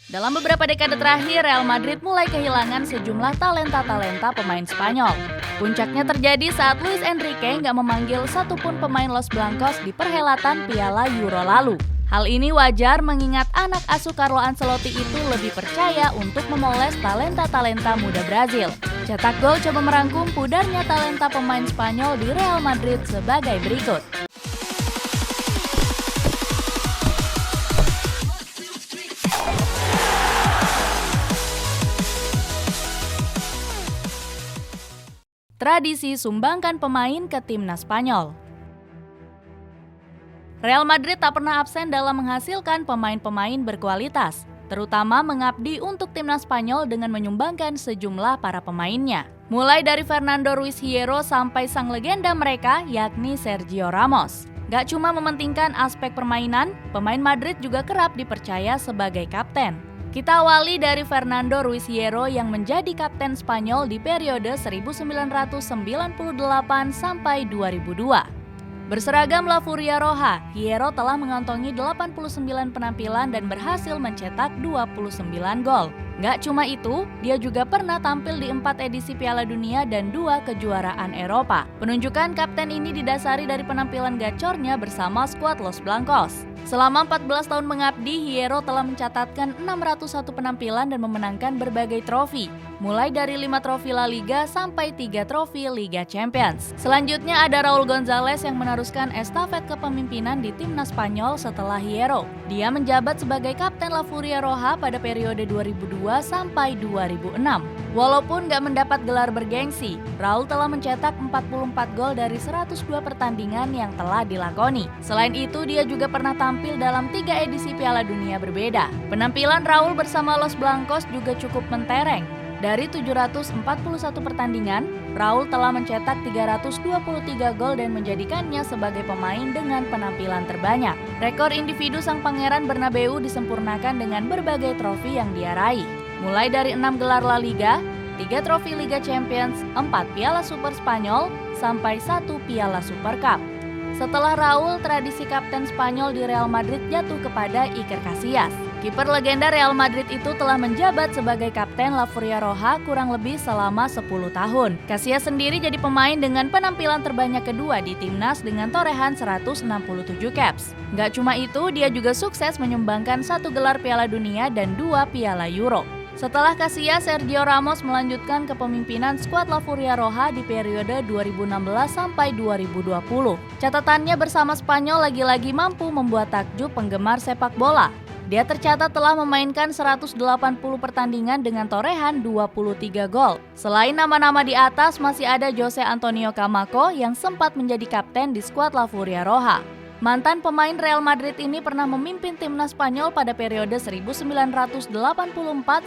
Dalam beberapa dekade terakhir, Real Madrid mulai kehilangan sejumlah talenta-talenta pemain Spanyol. Puncaknya terjadi saat Luis Enrique nggak memanggil satupun pemain Los Blancos di perhelatan Piala Euro lalu. Hal ini wajar mengingat anak asuh Carlo Ancelotti itu lebih percaya untuk memoles talenta-talenta muda Brazil. Cetak Gol coba merangkum pudarnya talenta pemain Spanyol di Real Madrid sebagai berikut. Tradisi sumbangkan pemain ke timnas Spanyol. Real Madrid tak pernah absen dalam menghasilkan pemain-pemain berkualitas, terutama mengabdi untuk timnas Spanyol dengan menyumbangkan sejumlah para pemainnya. Mulai dari Fernando Ruiz Hierro sampai sang legenda mereka, yakni Sergio Ramos. Gak cuma mementingkan aspek permainan, pemain Madrid juga kerap dipercaya sebagai kapten. Kita awali dari Fernando Ruiz Hierro yang menjadi kapten Spanyol di periode 1998 sampai 2002. Berseragam La Furia Roja, Hierro telah mengantongi 89 penampilan dan berhasil mencetak 29 gol. Gak cuma itu, dia juga pernah tampil di 4 edisi Piala Dunia dan 2 kejuaraan Eropa. Penunjukan kapten ini didasari dari penampilan gacornya bersama skuad Los Blancos. Selama 14 tahun mengabdi, Hierro telah mencatatkan 601 penampilan dan memenangkan berbagai trofi, mulai dari 5 trofi La Liga sampai 3 trofi Liga Champions. Selanjutnya ada Raúl González yang meneruskan estafet kepemimpinan di timnas Spanyol setelah Hierro. Dia menjabat sebagai kapten La Furia Roja pada periode 2002 sampai 2006. Walaupun gak mendapat gelar bergengsi, Raúl telah mencetak 44 gol dari 102 pertandingan yang telah dilakoni. Selain itu, dia juga pernah tampil dalam 3 edisi Piala Dunia berbeda. Penampilan Raúl bersama Los Blancos juga cukup mentereng. Dari 741 pertandingan, Raúl telah mencetak 323 gol dan menjadikannya sebagai pemain dengan penampilan terbanyak. Rekor individu sang pangeran Bernabeu disempurnakan dengan berbagai trofi yang dia raih. Mulai dari 6 gelar La Liga, 3 trofi Liga Champions, 4 Piala Super Spanyol, sampai 1 Piala Super Cup. Setelah Raúl, tradisi kapten Spanyol di Real Madrid jatuh kepada Iker Casillas. Kiper legenda Real Madrid itu telah menjabat sebagai kapten La Furia Roja kurang lebih selama 10 tahun. Casillas sendiri jadi pemain dengan penampilan terbanyak kedua di timnas dengan torehan 167 caps. Gak cuma itu, dia juga sukses menyumbangkan 1 gelar Piala Dunia dan 2 Piala Euro. Setelah Casillas, Sergio Ramos melanjutkan kepemimpinan skuad La Furia Roja di periode 2016 sampai 2020. Catatannya bersama Spanyol lagi-lagi mampu membuat takjub penggemar sepak bola. Dia tercatat telah memainkan 180 pertandingan dengan torehan 23 gol. Selain nama-nama di atas, masih ada Jose Antonio Camacho yang sempat menjadi kapten di skuad La Furia Roja. Mantan pemain Real Madrid ini pernah memimpin timnas Spanyol pada periode 1984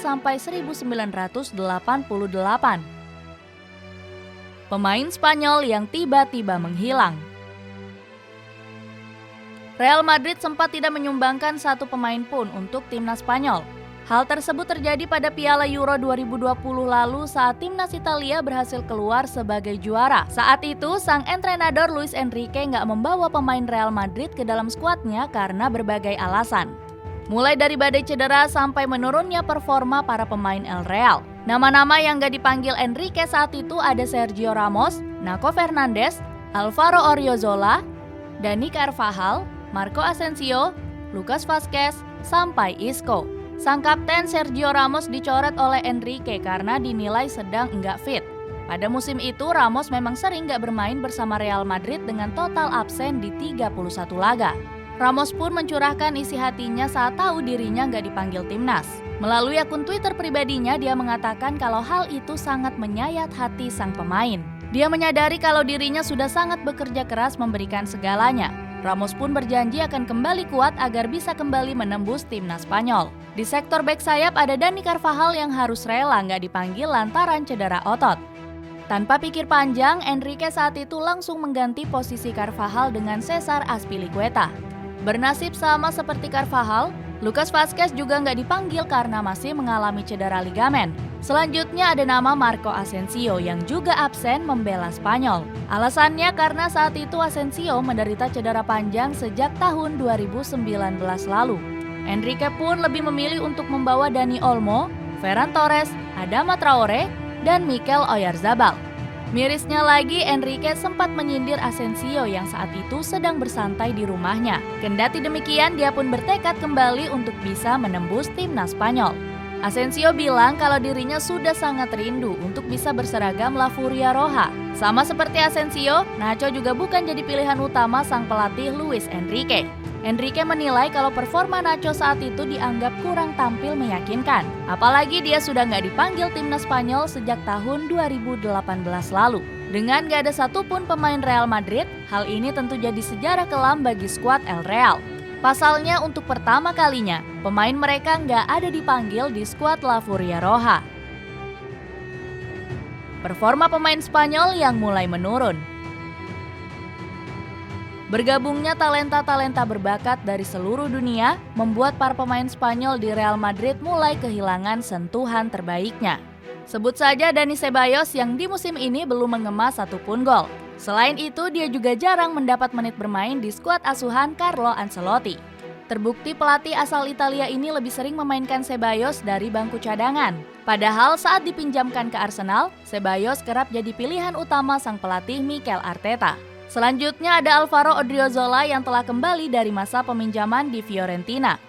sampai 1988. Pemain Spanyol yang tiba-tiba menghilang. Real Madrid sempat tidak menyumbangkan satu pemain pun untuk timnas Spanyol. Hal tersebut terjadi pada Piala Euro 2020 lalu saat timnas Italia berhasil keluar sebagai juara. Saat itu, sang entrenador Luis Enrique nggak membawa pemain Real Madrid ke dalam skuadnya karena berbagai alasan. Mulai dari badai cedera sampai menurunnya performa para pemain El Real. Nama-nama yang nggak dipanggil Enrique saat itu ada Sergio Ramos, Nacho Fernandez, Alvaro Oriozola, Dani Carvajal, Marco Asensio, Lucas Vázquez, sampai Isco. Sang kapten Sergio Ramos dicoret oleh Enrique karena dinilai sedang enggak fit. Pada musim itu, Ramos memang sering enggak bermain bersama Real Madrid dengan total absen di 31 laga. Ramos pun mencurahkan isi hatinya saat tahu dirinya enggak dipanggil timnas. Melalui akun Twitter pribadinya, dia mengatakan kalau hal itu sangat menyayat hati sang pemain. Dia menyadari kalau dirinya sudah sangat bekerja keras memberikan segalanya. Ramos pun berjanji akan kembali kuat agar bisa kembali menembus timnas Spanyol. Di sektor bek sayap ada Dani Carvajal yang harus rela nggak dipanggil lantaran cedera otot. Tanpa pikir panjang, Enrique saat itu langsung mengganti posisi Carvajal dengan Cesar Azpilicueta. Bernasib sama seperti Carvajal, Lucas Vázquez juga nggak dipanggil karena masih mengalami cedera ligamen. Selanjutnya ada nama Marco Asensio yang juga absen membela Spanyol. Alasannya karena saat itu Asensio menderita cedera panjang sejak tahun 2019 lalu. Enrique pun lebih memilih untuk membawa Dani Olmo, Ferran Torres, Adama Traore, dan Mikel Oyarzabal. Mirisnya lagi, Enrique sempat menyindir Asensio yang saat itu sedang bersantai di rumahnya. Kendati demikian, dia pun bertekad kembali untuk bisa menembus timnas Spanyol. Asensio bilang kalau dirinya sudah sangat rindu untuk bisa berseragam La Furia Roja. Sama seperti Asensio, Nacho juga bukan jadi pilihan utama sang pelatih Luis Enrique. Enrique menilai kalau performa Nacho saat itu dianggap kurang tampil meyakinkan. Apalagi dia sudah nggak dipanggil timnas Spanyol sejak tahun 2018 lalu. Dengan nggak ada satupun pemain Real Madrid, hal ini tentu jadi sejarah kelam bagi skuad El Real. Pasalnya untuk pertama kalinya, pemain mereka nggak ada dipanggil di skuad La Furia Roja. Performa pemain Spanyol yang mulai menurun. Bergabungnya talenta-talenta berbakat dari seluruh dunia membuat para pemain Spanyol di Real Madrid mulai kehilangan sentuhan terbaiknya. Sebut saja Dani Ceballos yang di musim ini belum mengemas satupun gol. Selain itu, dia juga jarang mendapat menit bermain di skuad asuhan Carlo Ancelotti. Terbukti pelatih asal Italia ini lebih sering memainkan Ceballos dari bangku cadangan. Padahal saat dipinjamkan ke Arsenal, Ceballos kerap jadi pilihan utama sang pelatih Mikel Arteta. Selanjutnya ada Alvaro Odriozola yang telah kembali dari masa peminjaman di Fiorentina.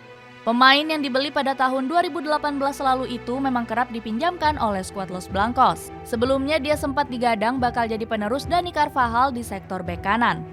Pemain yang dibeli pada tahun 2018 lalu itu memang kerap dipinjamkan oleh skuad Los Blancos. Sebelumnya dia sempat digadang bakal jadi penerus Dani Carvajal di sektor bek kanan.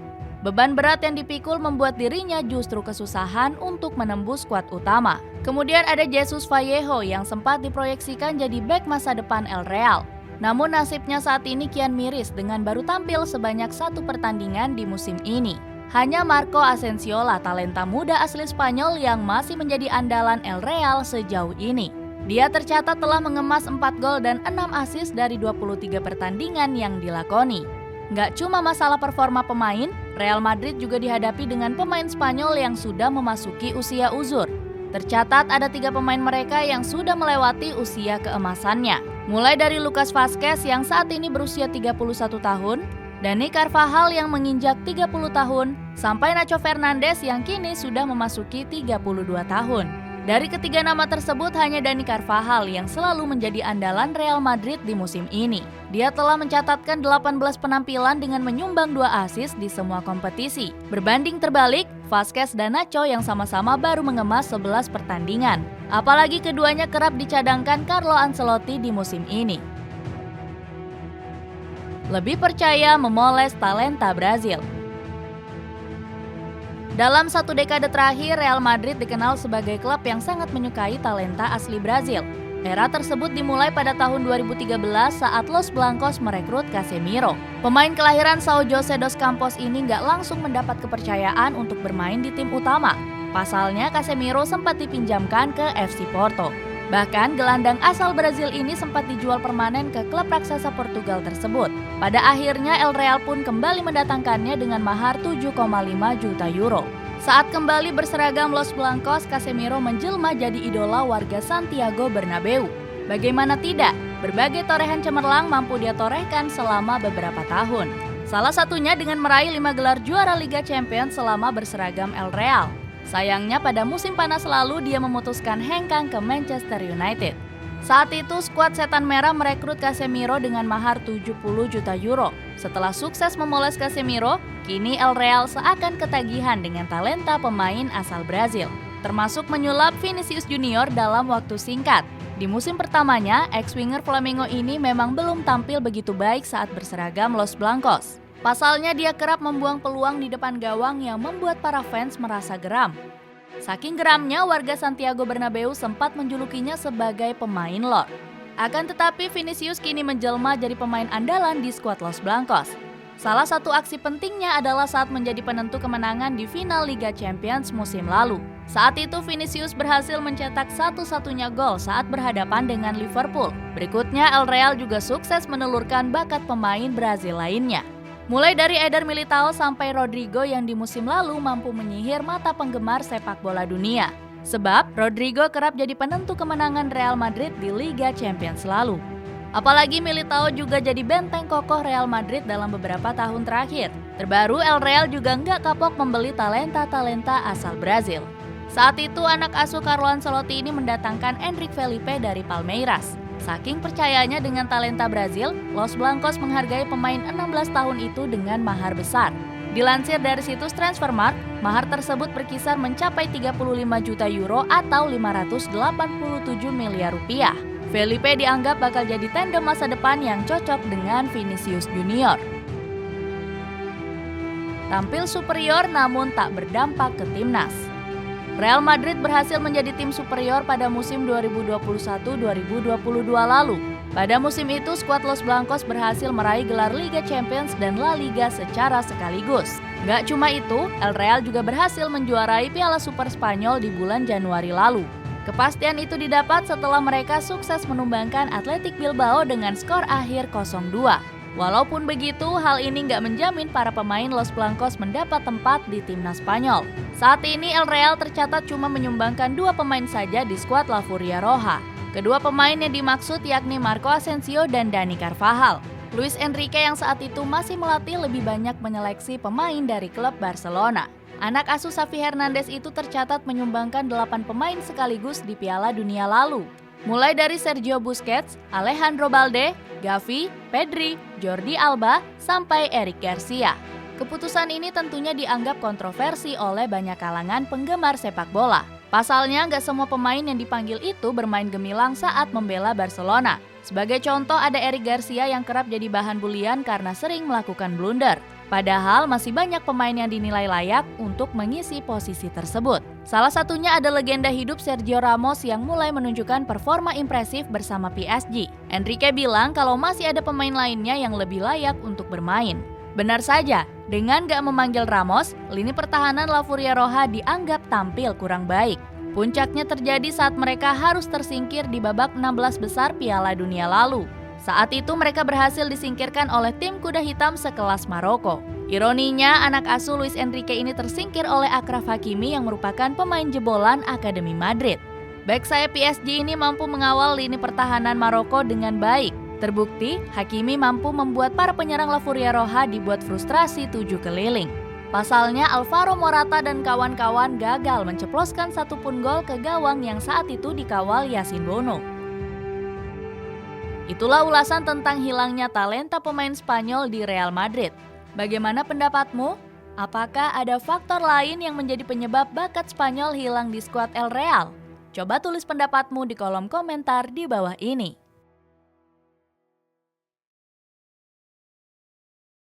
Beban berat yang dipikul membuat dirinya justru kesusahan untuk menembus skuad utama. Kemudian ada Jesus Vallejo yang sempat diproyeksikan jadi bek masa depan El Real. Namun nasibnya saat ini kian miris dengan baru tampil sebanyak 1 pertandingan di musim ini. Hanya Marco Asensio lah talenta muda asli Spanyol yang masih menjadi andalan El Real sejauh ini. Dia tercatat telah mengemas 4 gol dan 6 assist dari 23 pertandingan yang dilakoni. Nggak cuma masalah performa pemain, Real Madrid juga dihadapi dengan pemain Spanyol yang sudah memasuki usia uzur. Tercatat ada 3 pemain mereka yang sudah melewati usia keemasannya. Mulai dari Lucas Vazquez yang saat ini berusia 31 tahun, Dani Carvajal yang menginjak 30 tahun, sampai Nacho Fernandez yang kini sudah memasuki 32 tahun. Dari ketiga nama tersebut, hanya Dani Carvajal yang selalu menjadi andalan Real Madrid di musim ini. Dia telah mencatatkan 18 penampilan dengan menyumbang 2 assist di semua kompetisi. Berbanding terbalik, Vazquez dan Nacho yang sama-sama baru mengemas 11 pertandingan. Apalagi keduanya kerap dicadangkan Carlo Ancelotti di musim ini. Lebih percaya memoles talenta Brazil. Dalam 1 dekade terakhir, Real Madrid dikenal sebagai klub yang sangat menyukai talenta asli Brazil. Era tersebut dimulai pada tahun 2013 saat Los Blancos merekrut Casemiro. Pemain kelahiran São José dos Campos ini nggak langsung mendapat kepercayaan untuk bermain di tim utama. Pasalnya, Casemiro sempat dipinjamkan ke FC Porto. Bahkan, gelandang asal Brazil ini sempat dijual permanen ke klub raksasa Portugal tersebut. Pada akhirnya, El Real pun kembali mendatangkannya dengan mahar 7,5 juta euro. Saat kembali berseragam Los Blancos, Casemiro menjelma jadi idola warga Santiago Bernabeu. Bagaimana tidak, berbagai torehan cemerlang mampu dia torehkan selama beberapa tahun. Salah satunya dengan meraih 5 gelar juara Liga Champions selama berseragam El Real. Sayangnya pada musim panas lalu dia memutuskan hengkang ke Manchester United. Saat itu skuad Setan Merah merekrut Casemiro dengan mahar 70 juta euro. Setelah sukses memoles Casemiro, kini El Real seakan ketagihan dengan talenta pemain asal Brazil, termasuk menyulap Vinicius Junior dalam waktu singkat. Di musim pertamanya, ex-winger Flamengo ini memang belum tampil begitu baik saat berseragam Los Blancos. Pasalnya dia kerap membuang peluang di depan gawang yang membuat para fans merasa geram. Saking geramnya, warga Santiago Bernabeu sempat menjulukinya sebagai pemain lor. Akan tetapi Vinicius kini menjelma jadi pemain andalan di skuad Los Blancos. Salah satu aksi pentingnya adalah saat menjadi penentu kemenangan di final Liga Champions musim lalu. Saat itu Vinicius berhasil mencetak satu-satunya gol saat berhadapan dengan Liverpool. Berikutnya El Real juga sukses menelurkan bakat pemain Brazil lainnya. Mulai dari Eder Militao sampai Rodrigo yang di musim lalu mampu menyihir mata penggemar sepak bola dunia. Sebab Rodrigo kerap jadi penentu kemenangan Real Madrid di Liga Champions lalu. Apalagi Militao juga jadi benteng kokoh Real Madrid dalam beberapa tahun terakhir. Terbaru El Real juga nggak kapok membeli talenta-talenta asal Brazil. Saat itu anak asuh Carlo Ancelotti ini mendatangkan Enrique Felipe dari Palmeiras. Saking percayanya dengan talenta Brazil, Los Blancos menghargai pemain 16 tahun itu dengan mahar besar. Dilansir dari situs Transfermarkt, mahar tersebut berkisar mencapai 35 juta euro atau 587 miliar rupiah. Felipe dianggap bakal jadi tandem masa depan yang cocok dengan Vinicius Junior. Tampil superior namun tak berdampak ke timnas. Real Madrid berhasil menjadi tim superior pada musim 2021-2022 lalu. Pada musim itu, skuad Los Blancos berhasil meraih gelar Liga Champions dan La Liga secara sekaligus. Gak cuma itu, El Real juga berhasil menjuarai Piala Super Spanyol di bulan Januari lalu. Kepastian itu didapat setelah mereka sukses menumbangkan Athletic Bilbao dengan skor akhir 0-2. Walaupun begitu, hal ini nggak menjamin para pemain Los Blancos mendapat tempat di timnas Spanyol. Saat ini El Real tercatat cuma menyumbangkan 2 pemain saja di skuad La Furia Roja. Kedua pemain yang dimaksud yakni Marco Asensio dan Dani Carvajal. Luis Enrique yang saat itu masih melatih lebih banyak menyeleksi pemain dari klub Barcelona. Anak asuh Xavi Hernandez itu tercatat menyumbangkan 8 pemain sekaligus di Piala Dunia lalu. Mulai dari Sergio Busquets, Alejandro Balde, Gavi, Pedri, Jordi Alba, sampai Eric Garcia. Keputusan ini tentunya dianggap kontroversi oleh banyak kalangan penggemar sepak bola. Pasalnya, nggak semua pemain yang dipanggil itu bermain gemilang saat membela Barcelona. Sebagai contoh, ada Eric Garcia yang kerap jadi bahan bulian karena sering melakukan blunder. Padahal masih banyak pemain yang dinilai layak untuk mengisi posisi tersebut. Salah satunya ada legenda hidup Sergio Ramos yang mulai menunjukkan performa impresif bersama PSG. Enrique bilang kalau masih ada pemain lainnya yang lebih layak untuk bermain. Benar saja, dengan gak memanggil Ramos, lini pertahanan La Furia Roja dianggap tampil kurang baik. Puncaknya terjadi saat mereka harus tersingkir di babak 16 besar Piala Dunia lalu. Saat itu mereka berhasil disingkirkan oleh tim kuda hitam sekelas Maroko. Ironinya, anak asuh Luis Enrique ini tersingkir oleh Achraf Hakimi yang merupakan pemain jebolan Akademi Madrid. Bek sayap PSG ini mampu mengawal lini pertahanan Maroko dengan baik. Terbukti, Hakimi mampu membuat para penyerang La Furia Roja dibuat frustrasi 7 keliling. Pasalnya, Alvaro Morata dan kawan-kawan gagal menceploskan satupun gol ke gawang yang saat itu dikawal Yasin Bono. Itulah ulasan tentang hilangnya talenta pemain Spanyol di Real Madrid. Bagaimana pendapatmu? Apakah ada faktor lain yang menjadi penyebab bakat Spanyol hilang di skuad El Real? Coba tulis pendapatmu di kolom komentar di bawah ini.